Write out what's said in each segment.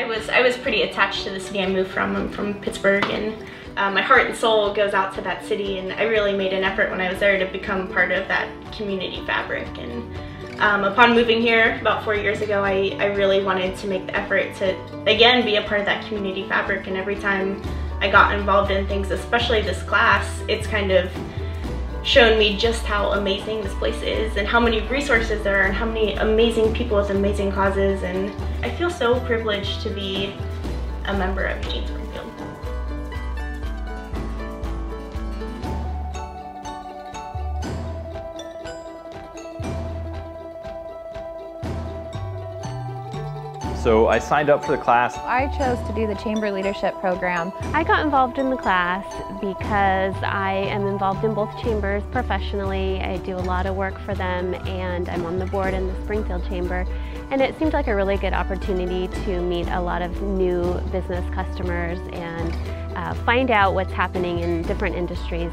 I was pretty attached to the city I moved from. I'm from Pittsburgh, and my heart and soul goes out to that city, and I really made an effort when I was there to become part of that community fabric. And upon moving here about 4 years ago, I really wanted to make the effort to, again, be a part of that community fabric. And every time I got involved in things, especially this class, it's kind of shown me just how amazing this place is and how many resources there are and how many amazing people with amazing causes. And I feel so privileged to be a member of Eugene-Springfield. So I signed up for the class. I chose to do the Chamber Leadership Program. I got involved in the class because I am involved in both chambers professionally. I do a lot of work for them, and I'm on the board in the Springfield Chamber. And it seemed like a really good opportunity to meet a lot of new business customers and find out what's happening in different industries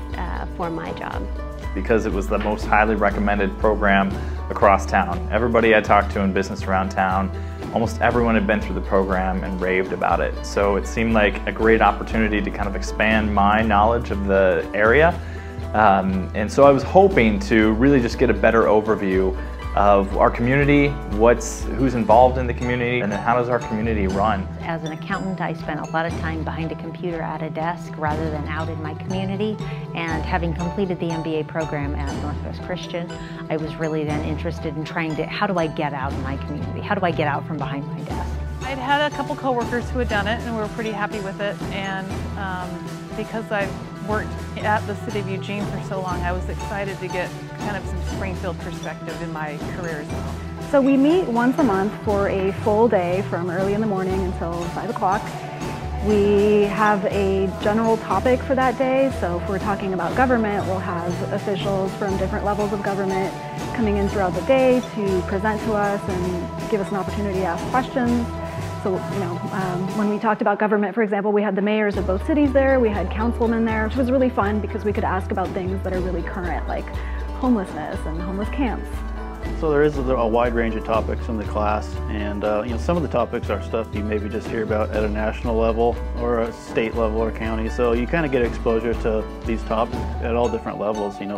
for my job. Because it was the most highly recommended program across town. Everybody I talked to in business around town, almost everyone had been through the program and raved about it. So it seemed like a great opportunity to kind of expand my knowledge of the area. And so I was hoping to really just get a better overview of our community, who's involved in the community, and then how does our community run. As an accountant, I spent a lot of time behind a computer at a desk rather than out in my community. And having completed the MBA program at Northwest Christian, I was really then interested in trying to, how do I get out in my community? How do I get out from behind my desk? I'd had a couple coworkers who had done it and we were pretty happy with it. And because I've worked at the City of Eugene for so long, I was excited to get kind of some Springfield perspective in my career as well. So we meet once a month for a full day from early in the morning until 5 o'clock. We have a general topic for that day, so if we're talking about government, we'll have officials from different levels of government coming in throughout the day to present to us and give us an opportunity to ask questions. So, when we talked about government, for example, we had the mayors of both cities there, we had councilmen there, which was really fun because we could ask about things that are really current, like homelessness and homeless camps. So there is a wide range of topics in the class, and some of the topics are stuff you maybe just hear about at a national level or a state level or county. So you kind of get exposure to these topics at all different levels, and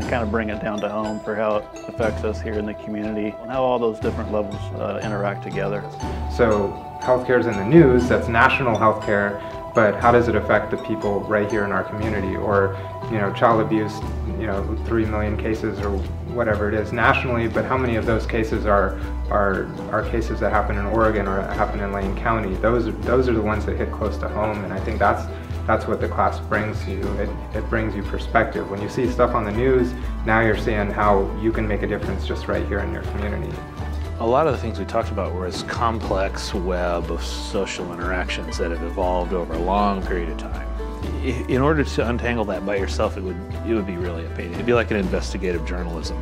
kind of bring it down to home for how it affects us here in the community and how all those different levels interact together. So healthcare is in the news, that's national healthcare, but how does it affect the people right here in our community? Or, child abuse, 3 million cases or whatever it is nationally, but how many of those cases are cases that happen in Oregon or happen in Lane County? Those are the ones that hit close to home, and I think that's what the class brings you. It brings you perspective. When you see stuff on the news, now you're seeing how you can make a difference just right here in your community. A lot of the things we talked about were this complex web of social interactions that have evolved over a long period of time. In order to untangle that by yourself, it would be really a pain. It'd be like an investigative journalism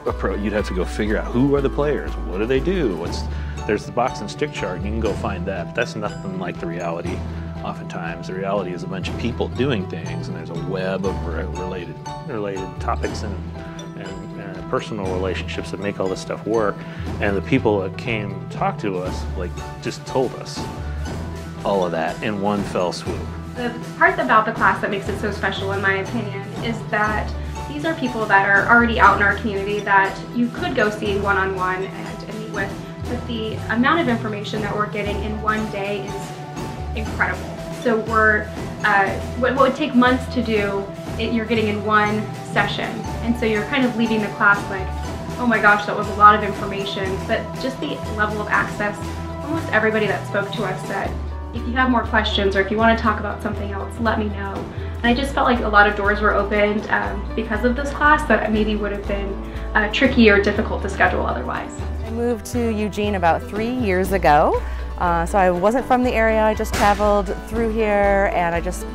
approach. You'd have to go figure out who are the players, what do they do, there's the box and stick chart, and you can go find that, but that's nothing like the reality. Oftentimes, the reality is a bunch of people doing things, and there's a web of related topics and personal relationships that make all this stuff work. And the people that came to talk to us, just told us all of that in one fell swoop. The part about the class that makes it so special, in my opinion, is that these are people that are already out in our community that you could go see one-on-one and meet with, but the amount of information that we're getting in one day is incredible. So what would take months to do, you're getting in one session. And so you're kind of leaving the class like, oh my gosh, that was a lot of information. But just the level of access, almost everybody that spoke to us said, if you have more questions or if you want to talk about something else, let me know. And I just felt like a lot of doors were opened because of this class that maybe would have been tricky or difficult to schedule otherwise. I moved to Eugene about 3 years ago. So I wasn't from the area, I just traveled through here and I just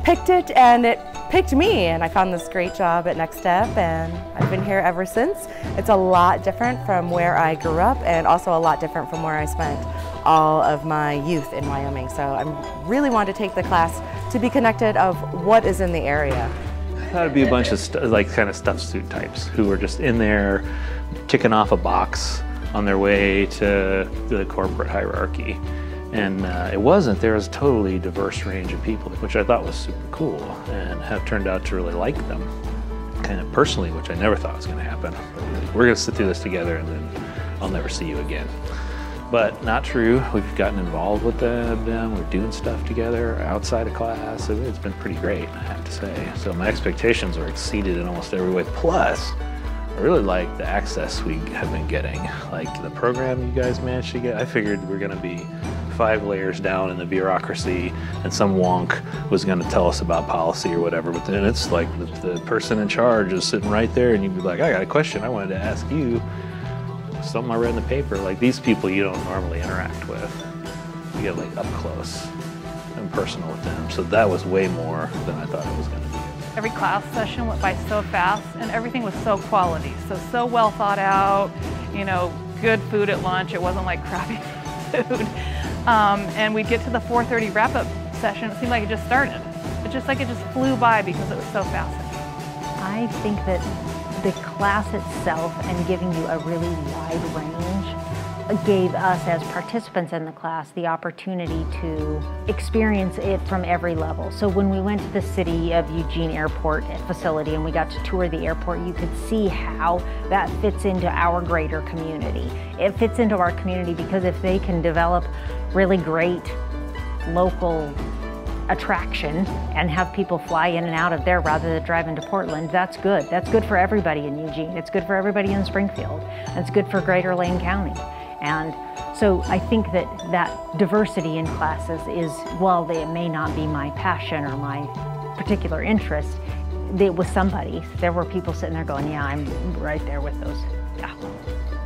picked it and it picked me, and I found this great job at Next Step and I've been here ever since. It's a lot different from where I grew up and also a lot different from where I spent all of my youth in Wyoming. So I really wanted to take the class to be connected of what is in the area. I thought it'd be a bunch of kind of stuffed suit types who are just in there ticking off a box on their way to the corporate hierarchy. And it wasn't. There was a totally diverse range of people, which I thought was super cool, and have turned out to really like them, kind of personally, which I never thought was going to happen. We're going to sit through this together, and then I'll never see you again. But not true. We've gotten involved with them. We're doing stuff together outside of class. It's been pretty great, I have to say. So my expectations were exceeded in almost every way. Plus, I really like the access we have been getting. Like the program you guys managed to get, I figured we're going to be 5 layers down in the bureaucracy and some wonk was going to tell us about policy or whatever, but then it's like the person in charge is sitting right there, and you'd be like, I got a question I wanted to ask you. Something I read in the paper. Like, these people you don't normally interact with. You get like up close and personal with them. So that was way more than I thought it was going to be. Every class session went by so fast, and everything was so quality, so well thought out, you know, good food at lunch. It wasn't like crappy food. And we'd get to the 4:30 wrap-up session. It seemed like it just started. It just flew by because it was so fascinating. I think that the class itself and giving you a really wide range gave us as participants in the class the opportunity to experience it from every level. So when we went to the City of Eugene Airport facility and we got to tour the airport, you could see how that fits into our greater community. It fits into our community because if they can develop really great local attraction and have people fly in and out of there rather than drive into Portland, that's good. That's good for everybody in Eugene. It's good for everybody in Springfield. It's good for Greater Lane County. And so I think that that diversity in classes is, while it may not be my passion or my particular interest, it was somebody's. There were people sitting there going, yeah, I'm right there with those. Yeah,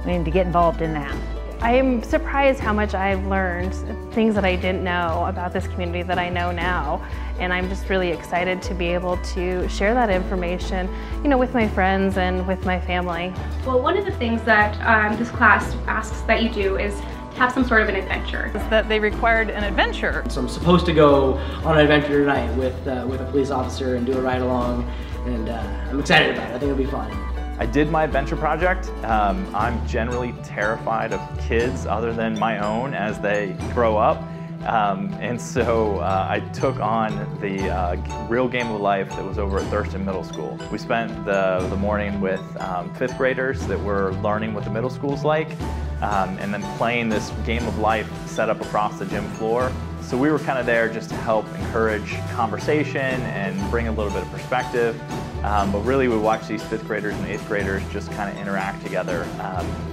I mean, to get involved in that. I am surprised how much I've learned, things that I didn't know about this community that I know now. And I'm just really excited to be able to share that information, you know, with my friends and with my family. Well, one of the things that this class asks that you do is to have some sort of an adventure. That they required an adventure. So I'm supposed to go on an adventure tonight with a police officer and do a ride along, and I'm excited about it. I think it'll be fun. I did my adventure project. I'm generally terrified of kids other than my own as they grow up. And so I took on the real game of life that was over at Thurston Middle School. We spent the morning with 5th graders that were learning what the middle school's like, and then playing this game of life set up across the gym floor. So we were kind of there just to help encourage conversation and bring a little bit of perspective. But really we watched these 5th graders and 8th graders just kind of interact together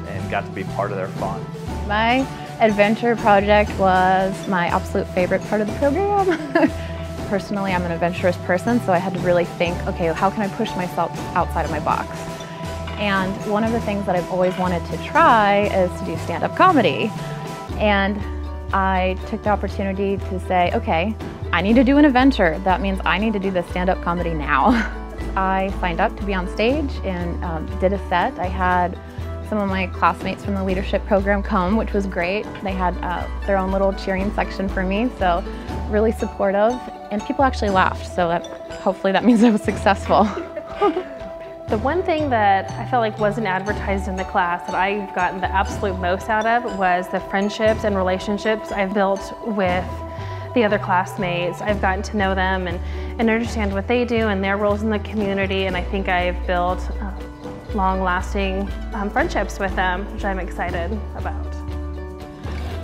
and got to be part of their fun. My adventure project was my absolute favorite part of the program. Personally, I'm an adventurous person, so I had to really think, okay, how can I push myself outside of my box? And one of the things that I've always wanted to try is to do stand-up comedy. And I took the opportunity to say, okay, I need to do an adventure. That means I need to do the stand-up comedy now. I signed up to be on stage and did a set. I had some of my classmates from the leadership program come, which was great. They had their own little cheering section for me, so really supportive. And people actually laughed, so hopefully that means I was successful. The one thing that I felt like wasn't advertised in the class that I've gotten the absolute most out of was the friendships and relationships I've built with the other classmates. I've gotten to know them and understand what they do and their roles in the community, and I think I've built long-lasting friendships with them, which I'm excited about.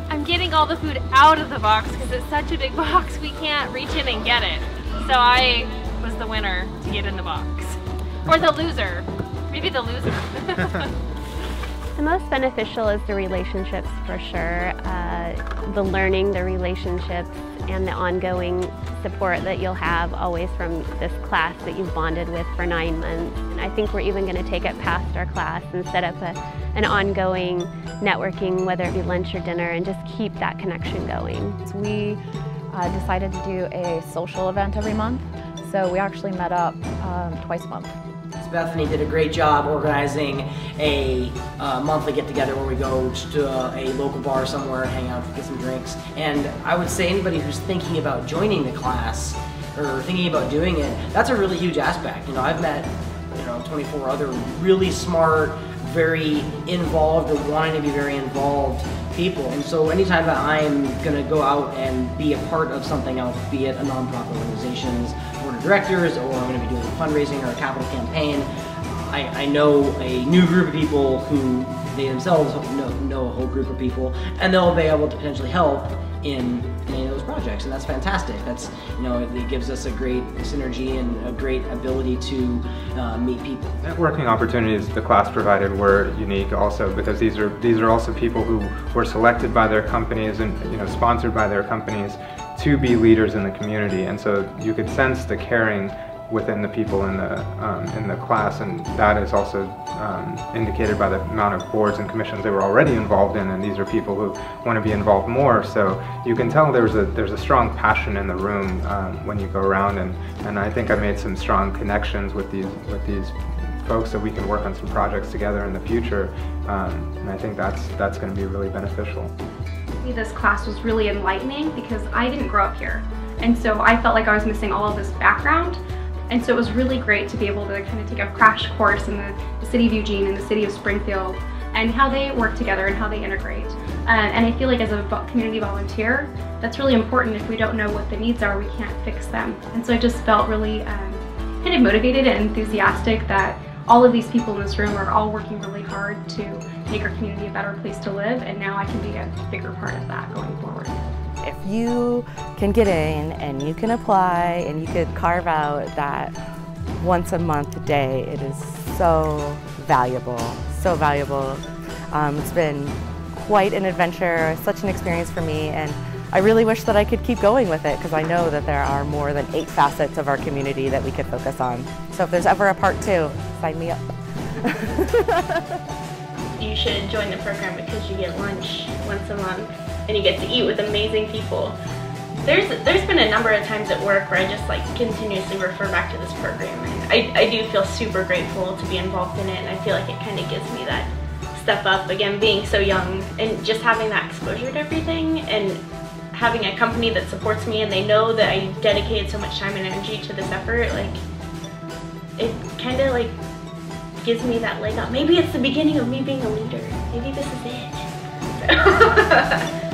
I'm getting all the food out of the box because it's such a big box we can't reach in and get it. So I was the winner to get in the box. Or the loser. Maybe the loser. The most beneficial is the relationships for sure. The learning, the relationships, and the ongoing support that you'll have always from this class that you've bonded with for 9 months. And I think we're even going to take it past our class and set up an ongoing networking, whether it be lunch or dinner, and just keep that connection going. So we decided to do a social event every month, so we actually met up twice a month. Bethany did a great job organizing a monthly get-together where we go to a local bar somewhere, hang out, get some drinks. And I would say anybody who's thinking about joining the class or thinking about doing it, that's a really huge aspect. You know, I've met 24 other really smart, very involved or wanting to be very involved people. And so anytime that I'm going to go out and be a part of something else, be it a nonprofit organization's board of directors, or I'm going to be doing fundraising or a capital campaign, I know a new group of people who they themselves know a whole group of people, and they'll be able to potentially help in any of those projects, and that's fantastic. That's, you know, it gives us a great synergy and a great ability to meet people. Networking opportunities the class provided were unique also, because these are also people who were selected by their companies and, you know, sponsored by their companies to be leaders in the community, and so you could sense the caring within the people in the class, and that is also indicated by the amount of boards and commissions they were already involved in, and these are people who want to be involved more. So you can tell there's a strong passion in the room when you go around, and I think I made some strong connections with these folks that we can work on some projects together in the future, and I think that's going to be really beneficial. This class was really enlightening because I didn't grow up here, and so I felt like I was missing all of this background. And so it was really great to be able to kind of take a crash course in the city of Eugene and the city of Springfield and how they work together and how they integrate. And I feel like as a community volunteer, that's really important. If we don't know what the needs are, we can't fix them. And so I just felt really kind of motivated and enthusiastic that all of these people in this room are all working really hard to make our community a better place to live, and now I can be a bigger part of that going forward. If you can get in and you can apply and you could carve out that once a month day, it is so valuable, so valuable. It's been quite an adventure, such an experience for me, and I really wish that I could keep going with it, because I know that there are more than 8 facets of our community that we could focus on. So if there's ever a part 2, sign me up. You should join the program because you get lunch once a month and you get to eat with amazing people. There's been a number of times at work where I just like continuously refer back to this program, and I do feel super grateful to be involved in it, and I feel like it kind of gives me that step up, again, being so young and just having that exposure to everything and having a company that supports me and they know that I dedicated so much time and energy to this effort. Like, it kind of like gives me that leg up. Maybe it's the beginning of me being a leader. Maybe this is it. So